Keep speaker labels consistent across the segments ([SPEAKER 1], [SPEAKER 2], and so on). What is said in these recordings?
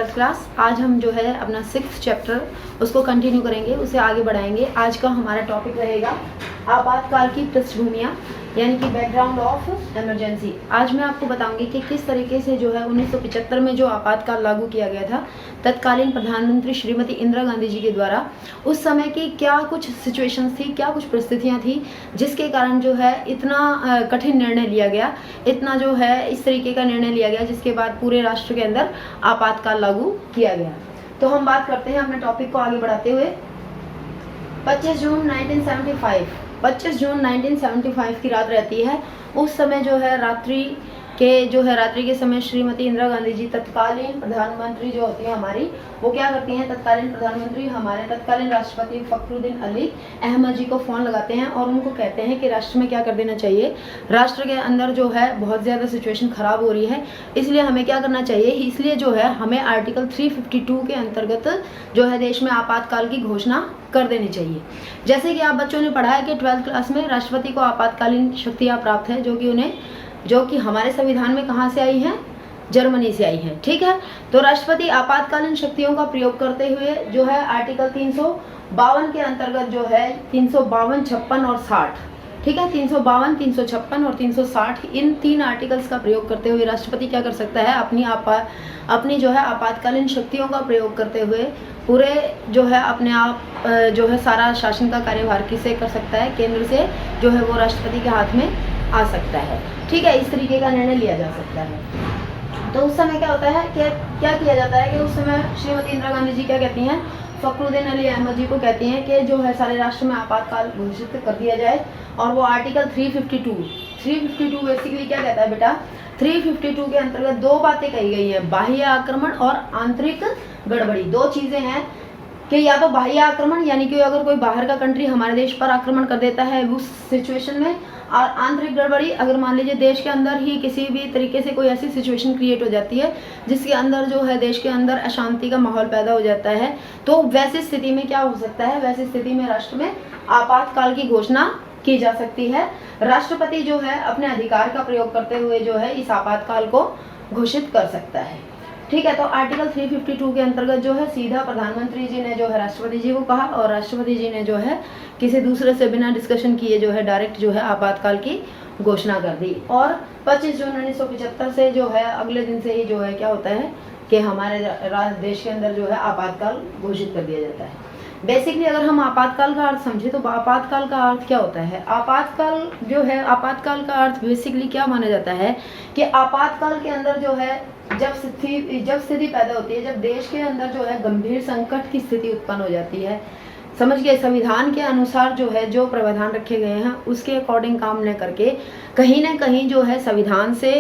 [SPEAKER 1] 12th class. आज हम जो है अपना 6th चैप्टर उसको कंटिन्यू करेंगे, उसे आगे बढ़ाएंगे। आज का हमारा टॉपिक रहेगा आपातकाल की पृष्ठभूमियाँ, यानी कि बैकग्राउंड ऑफ इमरजेंसी। आज मैं आपको बताऊंगी कि किस तरीके से जो है 1975 में जो आपातकाल लागू किया गया था तत्कालीन प्रधानमंत्री श्रीमती इंदिरा गांधी जी के द्वारा, उस समय की क्या कुछ सिचुएशंस थी, क्या कुछ परिस्थितियां थी जिसके कारण जो है इतना कठिन निर्णय लिया गया, इतना जो है इस तरीके का निर्णय लिया गया जिसके बाद पूरे राष्ट्र के अंदर आपातकाल लागू किया गया। तो हम बात करते हैं अपने टॉपिक को आगे बढ़ाते हुए। 25 जून 1975 की रात रहती है। उस समय जो है रात्रि के समय श्रीमती इंदिरा गांधी जी तत्कालीन प्रधानमंत्री जो होती है हमारी, वो क्या करती हैं, तत्कालीन प्रधानमंत्री हमारे तत्कालीन राष्ट्रपति फखरुद्दीन अली अहमद जी को फ़ोन लगाते हैं और उनको कहते हैं कि राष्ट्र में क्या कर देना चाहिए, राष्ट्र के अंदर जो है बहुत ज़्यादा सिचुएशन ख़राब हो रही है, इसलिए हमें क्या करना चाहिए, इसलिए जो है हमें आर्टिकल 352 के अंतर्गत जो है देश में आपातकाल की घोषणा कर देनी चाहिए। जैसे कि आप बच्चों ने पढ़ा है कि 12th क्लास में राष्ट्रपति को आपातकालीन शक्तियाँ प्राप्त है, जो कि हमारे संविधान में कहाँ से आई हैं, जर्मनी से आई हैं। ठीक है, तो राष्ट्रपति आपातकालीन शक्तियों का प्रयोग करते हुए जो है आर्टिकल 352 के अंतर्गत जो है 352, 56 और 60, ठीक है, 352, 356 और 360, इन 3 आर्टिकल्स का प्रयोग करते हुए राष्ट्रपति क्या कर सकता है, अपनी जो है आपातकालीन शक्तियों का प्रयोग करते हुए पूरे जो है अपने आप जो है सारा शासन का कार्यभार किसे कर सकता है, केंद्र से जो है वो राष्ट्रपति के हाथ में आ सकता है। ठीक है, इस तरीके का निर्णय लिया जा सकता है। तो उस समय क्या होता है कि क्या किया जाता है कि उस समय श्रीमती इंदिरा गांधी जी क्या कहती हैं, फखरुद्दीन अली अहमद जी को कहती हैं कि जो है सारे राष्ट्र में आपातकाल घोषित कर दिया जाए। और वो आर्टिकल 352 बेसिकली क्या कहता है बेटा, 352 के अंतर्गत 2 बातें कही गई है, बाह्य आक्रमण और आंतरिक गड़बड़ी। 2 चीजें हैं कि या तो बाह्य आक्रमण, यानी कि अगर कोई बाहर का कंट्री हमारे देश पर आक्रमण कर देता है उस सिचुएशन में, और आंतरिक गड़बड़ी अगर मान लीजिए देश के अंदर ही किसी भी तरीके से कोई ऐसी सिचुएशन क्रिएट हो जाती है जिसके अंदर जो है देश के अंदर अशांति का माहौल पैदा हो जाता है, तो वैसी स्थिति में क्या हो सकता है, वैसी स्थिति में राष्ट्र में आपातकाल की घोषणा की जा सकती है। राष्ट्रपति जो है अपने अधिकार का प्रयोग करते हुए जो है इस आपातकाल को घोषित कर सकता है। ठीक है, तो आर्टिकल 352 के अंतर्गत जो है सीधा प्रधानमंत्री जी ने जो है राष्ट्रपति जी को कहा और राष्ट्रपति जी ने जो है किसी दूसरे से बिना डिस्कशन किए जो है डायरेक्ट जो है आपातकाल की घोषणा कर दी। और 25 जून 1975 से जो है अगले दिन से ही जो है क्या होता है कि हमारे देश के अंदर जो है आपातकाल घोषित कर दिया जाता है। बेसिकली अगर हम आपातकाल का अर्थ समझे तो आपातकाल का अर्थ क्या होता है, आपातकाल जो है, आपातकाल का अर्थ बेसिकली क्या माना जाता है कि आपातकाल के अंदर जो है जब स्थिति पैदा होती है, जब देश के अंदर जो है गंभीर संकट की स्थिति उत्पन्न हो जाती है, समझ गए, संविधान के अनुसार जो है जो प्रावधान रखे गए हैं उसके अकॉर्डिंग काम न करके कहीं ना कहीं जो है संविधान से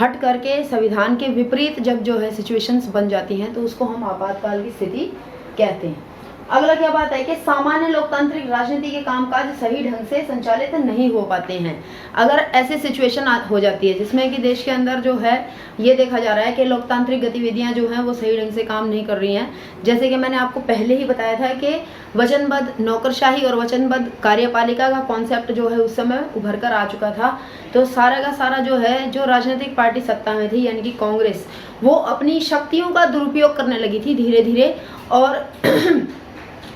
[SPEAKER 1] हट करके संविधान के विपरीत जब जो है सिचुएशंस बन जाती हैं तो उसको हम आपातकाल की स्थिति कहते हैं। अगला क्या बात है कि सामान्य लोकतांत्रिक राजनीति के कामकाज सही ढंग से संचालित नहीं हो पाते हैं। अगर ऐसी सिचुएशन हो जाती है जिसमें कि देश के अंदर जो है ये देखा जा रहा है कि लोकतांत्रिक गतिविधियां जो हैं वो सही ढंग से काम नहीं कर रही हैं, जैसे कि मैंने आपको पहले ही बताया था कि वचनबद्ध नौकरशाही और वचनबद्ध कार्यपालिका का कॉन्सेप्ट जो है उस समय उभर कर आ चुका था। तो सारा का सारा जो है जो राजनीतिक पार्टी सत्ता में थी यानी कि कांग्रेस, वो अपनी शक्तियों का दुरुपयोग करने लगी थी धीरे धीरे। और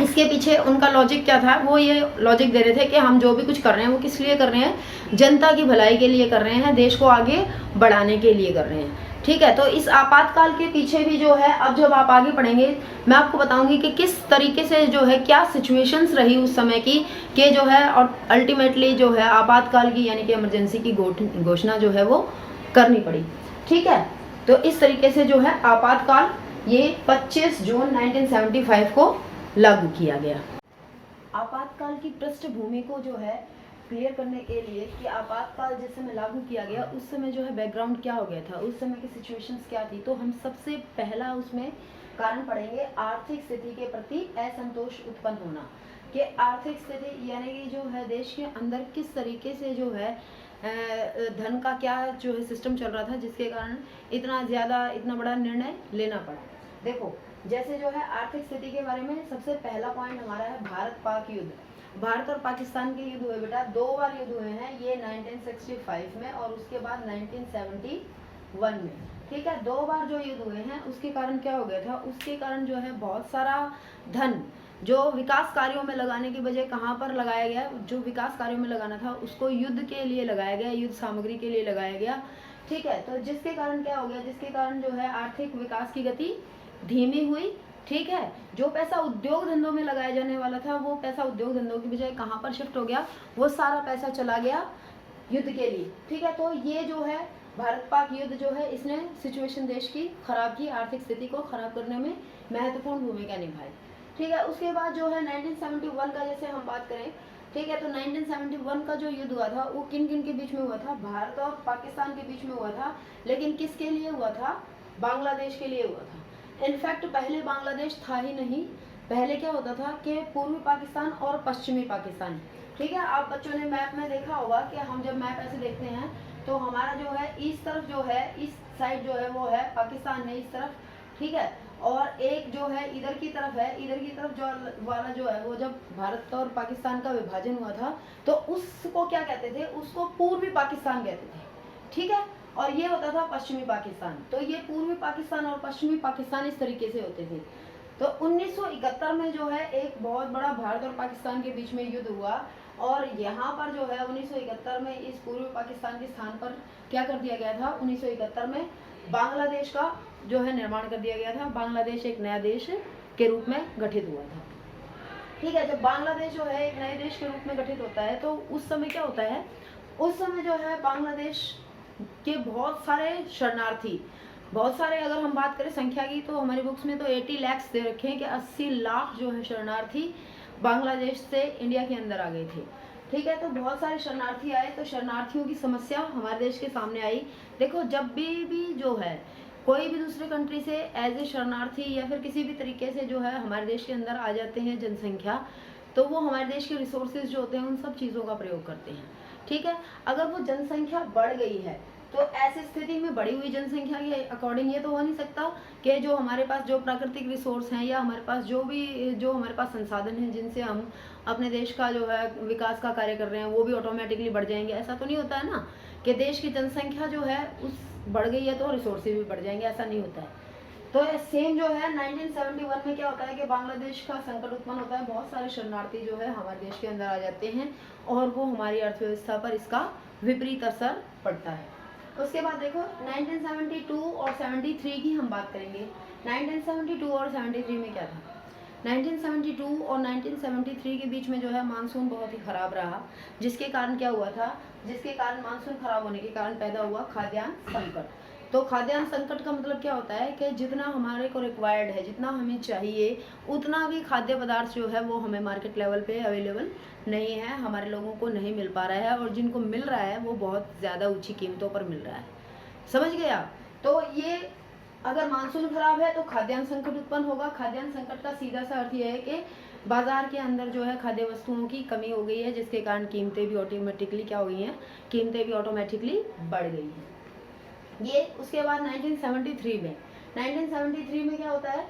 [SPEAKER 1] इसके पीछे उनका लॉजिक क्या था, वो ये लॉजिक दे रहे थे कि हम जो भी कुछ कर रहे हैं वो किस लिए कर रहे हैं, जनता की भलाई के लिए कर रहे हैं, देश को आगे बढ़ाने के लिए कर रहे हैं। ठीक है, तो इस आपातकाल के पीछे भी जो है, अब जब आप आगे पढ़ेंगे मैं आपको बताऊंगी कि किस तरीके से जो है क्या सिचुएशंस रही उस समय की कि जो है और अल्टीमेटली जो है आपातकाल की यानी कि इमरजेंसी की घोषणा जो है वो करनी पड़ी। ठीक है, तो इस तरीके से जो है आपातकाल ये 25 जून 1975 को लागू किया गया। आपातकाल की पृष्ठभूमि को जो है क्लियर करने के लिए कि आपातकाल जिस समय लागू किया गया उस समय जो है बैकग्राउंड क्या हो गया था, उस समय की सिचुएशंस क्या थी, तो हम सबसे पहला उसमें कारण पढ़ेंगे आर्थिक स्थिति के प्रति असंतोष उत्पन्न होना। कि आर्थिक स्थिति यानी कि जो है देश के अंदर किस तरीके से जो है धन का क्या जो है सिस्टम चल रहा था जिसके कारण इतना बड़ा निर्णय लेना पड़ा। देखो, जैसे जो है आर्थिक स्थिति के बारे में सबसे पहला पॉइंट हमारा है भारत पाक युद्ध। भारत और पाकिस्तान के युद्ध हुए बेटा, 2 बार युद्ध हुए हैं, ये 1965 में और उसके बाद 1971 में। ठीक है, 2 बार जो युद्ध हुए हैं उसके कारण क्या हो गया था, उसके कारण जो है बहुत सारा धन जो विकास कार्यों में लगाने की बजाय कहाँ पर लगाया गया, जो विकास कार्यों में लगाना था उसको युद्ध के लिए लगाया गया, युद्ध सामग्री के लिए लगाया गया। ठीक है, तो जिसके कारण क्या हो गया, जिसके कारण जो है आर्थिक विकास की गति धीमी हुई। ठीक है, जो पैसा उद्योग धंधों में लगाया जाने वाला था वो पैसा उद्योग धंधों की बजाय कहाँ पर शिफ्ट हो गया, वो सारा पैसा चला गया युद्ध के लिए। ठीक है, तो ये जो है भारत पाक युद्ध जो है इसने सिचुएशन देश की खराब की, आर्थिक स्थिति को खराब करने में महत्वपूर्ण भूमिका निभाई। ठीक है, उसके बाद जो है 1971 का जैसे हम बात करें, ठीक है, तो 1971 का जो युद्ध हुआ था वो किन किन के बीच में हुआ था, भारत और पाकिस्तान के बीच में हुआ था, लेकिन किसके लिए हुआ था, बांग्लादेश के लिए हुआ था। इनफैक्ट पहले बांग्लादेश था ही नहीं, पहले क्या होता था कि पूर्वी पाकिस्तान और पश्चिमी पाकिस्तान। ठीक है, आप बच्चों ने मैप में देखा होगा कि हम जब मैप ऐसे देखते हैं तो हमारा जो है इस तरफ जो है, इस साइड जो है वो है पाकिस्तान है इस तरफ। ठीक है, और एक जो है इधर की तरफ है, इधर की तरफ जो वाला जो है वो जब भारत और पाकिस्तान का विभाजन हुआ था तो उसको क्या कहते थे, उसको पूर्वी पाकिस्तान कहते थे। ठीक है, और ये होता था पश्चिमी पाकिस्तान। तो ये पूर्वी पाकिस्तान और पश्चिमी पाकिस्तान इस तरीके से होते थे। तो 1971 में जो है एक बहुत बड़ा भारत और पाकिस्तान के बीच में युद्ध हुआ, और यहाँ पर जो है 1971 में इस पूर्वी पाकिस्तान के स्थान पर क्या कर दिया गया था, 1971 में बांग्लादेश का जो है निर्माण कर दिया गया था। बांग्लादेश एक नया देश के रूप में गठित हुआ था। ठीक है, जब बांग्लादेश जो है एक नए देश के रूप में गठित होता है तो उस समय क्या होता है, उस समय जो है बांग्लादेश के बहुत सारे शरणार्थी, बहुत सारे, अगर हम बात करें संख्या की तो हमारी बुक्स में तो 80 लाख दे रखे हैं कि 80 लाख जो है शरणार्थी बांग्लादेश से इंडिया के अंदर आ गए थे। ठीक है, तो बहुत सारे शरणार्थी आए, तो शरणार्थियों की समस्या हमारे देश के सामने आई। देखो, जब भी जो है कोई भी दूसरे कंट्री से एज ए शरणार्थी या फिर किसी भी तरीके से जो है हमारे देश के अंदर आ जाते हैं जनसंख्या, तो वो हमारे देश के रिसोर्सेज जो होते हैं उन सब चीज़ों का प्रयोग करते हैं। ठीक है, अगर वो जनसंख्या बढ़ गई है तो ऐसी स्थिति में बढ़ी हुई जनसंख्या के अकॉर्डिंग ये तो हो नहीं सकता कि जो हमारे पास जो प्राकृतिक रिसोर्स हैं या हमारे पास जो हमारे पास संसाधन हैं जिनसे हम अपने देश का जो है विकास का कार्य कर रहे हैं वो भी ऑटोमेटिकली बढ़ जाएंगे। ऐसा तो नहीं होता है ना कि देश की जनसंख्या जो है उस बढ़ गई है तो रिसोर्सेज भी बढ़ जाएंगे, ऐसा नहीं होता है। तो सेम जो है 1971 में क्या होता है कि बांग्लादेश का संकट उत्पन्न होता है, बहुत सारे शरणार्थी जो है हमारे देश के अंदर आ जाते हैं और वो हमारी अर्थव्यवस्था पर इसका विपरीत असर पड़ता है। उसके बाद देखो 1972 और 73 की हम बात करेंगे। 1972 और 73 में क्या था, 1972 और 1973 के बीच में जो है मानसून बहुत ही खराब रहा, जिसके कारण क्या हुआ था, जिसके कारण मानसून खराब होने के कारण पैदा हुआ खाद्यान्न संकट। तो खाद्यान्न संकट का मतलब क्या होता है कि जितना हमारे को रिक्वायर्ड है, जितना हमें चाहिए उतना भी खाद्य पदार्थ जो है वो हमें मार्केट लेवल पे अवेलेबल नहीं है, हमारे लोगों को नहीं मिल पा रहा है, और जिनको मिल रहा है वो बहुत ज़्यादा ऊंची कीमतों पर मिल रहा है। समझ गए आप? तो ये अगर मानसून खराब है तो खाद्यान्न संकट उत्पन्न होगा। खाद्यान्न संकट का सीधा सा अर्थ यह है कि बाजार के अंदर जो है खाद्य वस्तुओं की कमी हो गई है, जिसके कारण कीमतें भी ऑटोमेटिकली क्या हो गई हैं, कीमतें भी ऑटोमेटिकली बढ़ गई हैं। ये उसके बाद 1973 में क्या होता है,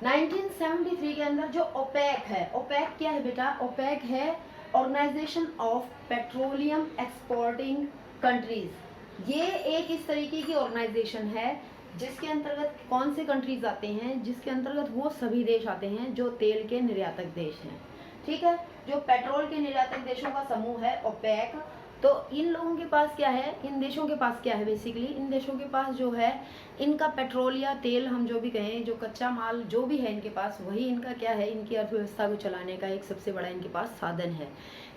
[SPEAKER 1] 1973 के अंदर जो ओपेक है, ओपेक क्या है बेटा, ओपेक है organisation of petroleum exporting countries. ये एक इस तरीके की ऑर्गेनाइजेशन है जिसके अंतर्गत कौन से कंट्रीज आते हैं, जिसके अंतर्गत वो सभी देश आते हैं जो तेल के निर्यातक देश हैं। ठीक है, जो पेट्रोल के निर्यातक देशों का समूह है ओपेक। तो इन लोगों के पास क्या है, इन देशों के पास क्या है, बेसिकली इन देशों के पास जो है इनका पेट्रोल या तेल, हम जो भी कहें, जो कच्चा माल जो भी है इनके पास, वही इनका क्या है, इनकी अर्थव्यवस्था को चलाने का एक सबसे बड़ा इनके पास साधन है।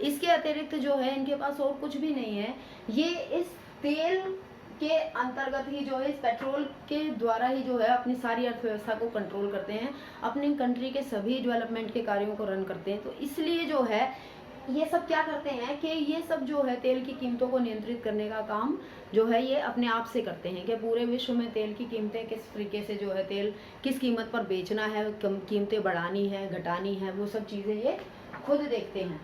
[SPEAKER 1] इसके अतिरिक्त जो है इनके पास और कुछ भी नहीं है। ये इस तेल के अंतर्गत ही जो है, इस पेट्रोल के द्वारा ही जो है अपनी सारी अर्थव्यवस्था को कंट्रोल करते हैं, अपनी कंट्री के सभी डेवलपमेंट के कार्यों को रन करते हैं। तो इसलिए जो है ये सब क्या करते हैं कि ये सब जो है तेल की कीमतों को नियंत्रित करने का काम जो है ये अपने आप से करते हैं कि पूरे विश्व में तेल की कीमतें किस तरीके से जो है, तेल किस कीमत पर बेचना है, कीमतें बढ़ानी है घटानी है, वो सब चीज़ें ये खुद देखते हैं।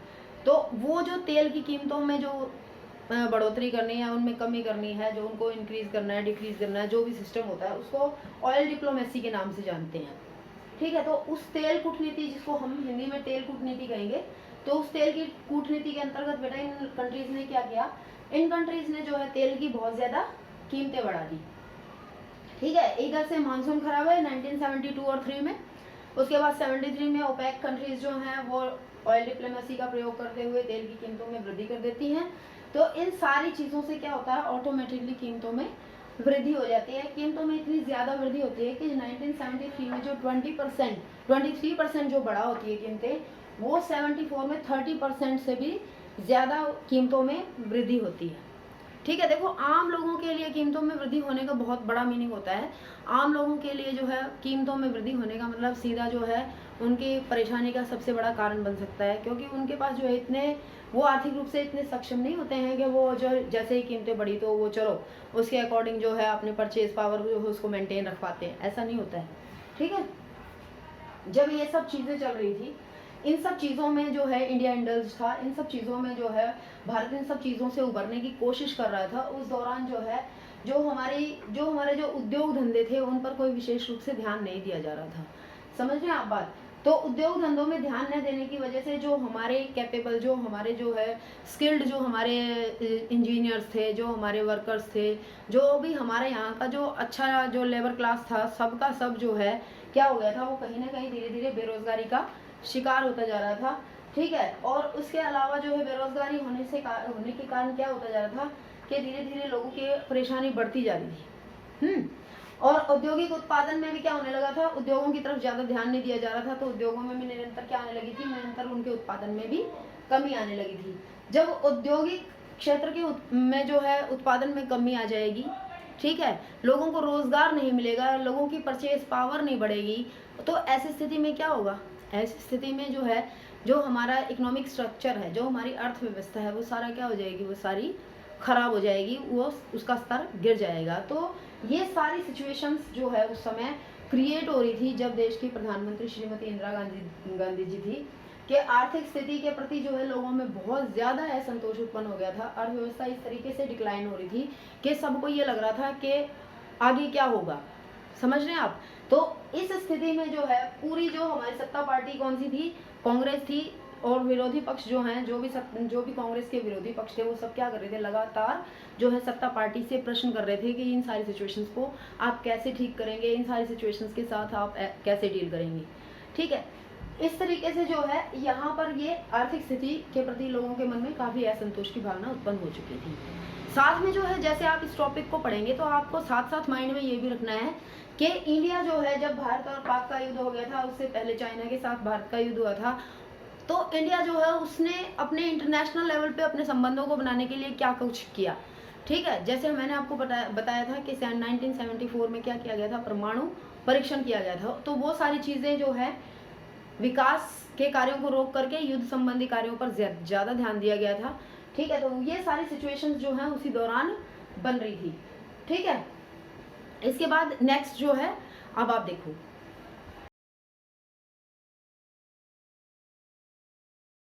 [SPEAKER 1] तो वो जो तेल की कीमतों में जो बढ़ोतरी करनी है, उनमें कमी करनी है, जो उनको इंक्रीज करना है, डिक्रीज करना है, जो भी सिस्टम होता है उसको ऑयल डिप्लोमेसी के नाम से जानते हैं। ठीक है, तो उस तेल कूटनीति, जिसको हम हिंदी में तेल कूटनीति कहेंगे, तो उस तेल की कूटनीति के अंतर्गत बेटा इन कंट्रीज ने क्या किया, इन कंट्रीज ने जो है तेल की बहुत ज़्यादा कीमतें बढ़ा दी। ठीक है। इधर से मानसून खराब है 1972 और 3 में। उसके बाद 73 में ओपेक कंट्रीज जो हैं वो ऑयल डिप्लोमेसी का प्रयोग करते हुए तेल की कीमतों में वृद्धि कर देती हैं। तो इन सारी चीज़ों से क्या होता है, ऑटोमेटिकली कीमतों में वृद्धि हो जाती है। कीमतों में इतनी ज़्यादा वृद्धि होती है कि 1973 में जो 23% जो बढ़ा होती है कीमतें, वो 74 में 30% से भी ज़्यादा कीमतों में वृद्धि होती है। ठीक है। देखो, आम लोगों के लिए कीमतों में वृद्धि होने का बहुत बड़ा मीनिंग होता है। आम लोगों के लिए जो है कीमतों में वृद्धि होने का मतलब सीधा जो है उनकी परेशानी का सबसे बड़ा कारण बन सकता है, क्योंकि उनके पास जो है इतने वो आर्थिक रूप से इतने सक्षम नहीं होते हैं कि वो जो जैसे ही कीमतें बढ़ी तो वो चलो उसके अकॉर्डिंग जो है अपने परचेज पावर जो है उसको मेंटेन रख पाते हैं। ऐसा नहीं होता है। ठीक है। जब ये सब चीज़ें चल रही थी, इन सब चीज़ों में जो है इंडिया इंडल्ज था, इन सब चीज़ों में जो है भारत इन सब चीज़ों से उभरने की कोशिश कर रहा था। उस दौरान जो है जो हमारे जो उद्योग धंधे थे उन पर कोई विशेष रूप से ध्यान नहीं दिया जा रहा था। समझ रहे हैं आप बात? तो उद्योग धंधों में ध्यान न देने की वजह से जो हमारे कैपेबल, जो हमारे जो है स्किल्ड, जो हमारे इंजीनियर्स थे, जो हमारे वर्कर्स थे, जो भी हमारे यहाँ का जो अच्छा जो लेबर क्लास था, सबका सब जो है क्या हो गया था, वो कहीं ना कहीं धीरे धीरे बेरोजगारी का शिकार होता जा रहा था। ठीक है। और उसके अलावा जो है बेरोजगारी होने के कारण क्या होता जा रहा था कि धीरे धीरे लोगों की परेशानी बढ़ती जा रही थी। और औद्योगिक उत्पादन में भी क्या होने लगा था, उद्योगों की तरफ ज़्यादा ध्यान नहीं दिया जा रहा था। तो उद्योगों में भी निरंतर क्या आने लगी थी, निरंतर उनके उत्पादन में भी कमी आने लगी थी। जब औद्योगिक क्षेत्र के में जो है उत्पादन में कमी आ जाएगी, ठीक है, लोगों को रोजगार नहीं मिलेगा, लोगों की परचेज पावर नहीं बढ़ेगी, तो ऐसी स्थिति में क्या होगा, ऐसी स्थिति में जो है जो हमारा इकोनॉमिक स्ट्रक्चर है, जो हमारी अर्थव्यवस्था है, वो सारा क्या हो जाएगी, वो सारी खराब हो जाएगी, वो उसका स्तर गिर जाएगा। तो ये सारी सिचुएशंस जो है उस समय क्रिएट हो रही थी जब देश की प्रधानमंत्री श्रीमती इंदिरा गांधी जी थी, कि आर्थिक स्थिति के प्रति जो है लोगों में बहुत ज़्यादा असंतोष उत्पन्न हो गया था। अर्थव्यवस्था इस तरीके से डिक्लाइन हो रही थी कि सबको ये लग रहा था कि आगे क्या होगा। समझ रहे हैं आप? तो इस स्थिति में जो है पूरी जो हमारी सत्ता पार्टी कौन सी थी, कांग्रेस थी, और विरोधी पक्ष जो हैं, जो भी कांग्रेस के विरोधी पक्ष थे, वो सब क्या कर रहे थे, लगातार जो है सत्ता पार्टी से प्रश्न कर रहे थे कि इन सारी सिचुएशंस को आप कैसे ठीक करेंगे, इन सारी सिचुएशंस के साथ आप कैसे डील करेंगे। ठीक है। इस तरीके से जो है यहाँ पर ये आर्थिक स्थिति के प्रति लोगों के मन में काफ़ी असंतोष की भावना उत्पन्न हो चुकी थी। साथ में जो है जैसे आप इस टॉपिक को पढ़ेंगे तो आपको साथ साथ माइंड में ये भी रखना है कि इंडिया जो है, जब भारत और पाक का युद्ध हो गया था, उससे पहले चाइना के साथ भारत का युद्ध हुआ था, तो इंडिया जो है उसने अपने इंटरनेशनल लेवल पे अपने संबंधों को बनाने के लिए क्या कुछ किया। ठीक है। जैसे मैंने आपको बताया था कि 1974 में क्या किया गया था, परमाणु परीक्षण किया गया था। तो वो सारी चीज़ें जो है विकास के कार्यों को रोक करके युद्ध संबंधी कार्यों पर ज़्यादा ध्यान दिया गया था। ठीक है। तो ये सारी सिचुएशंस जो हैं उसी दौरान बन रही थी। ठीक है। इसके बाद नेक्स्ट जो है, अब आप देखो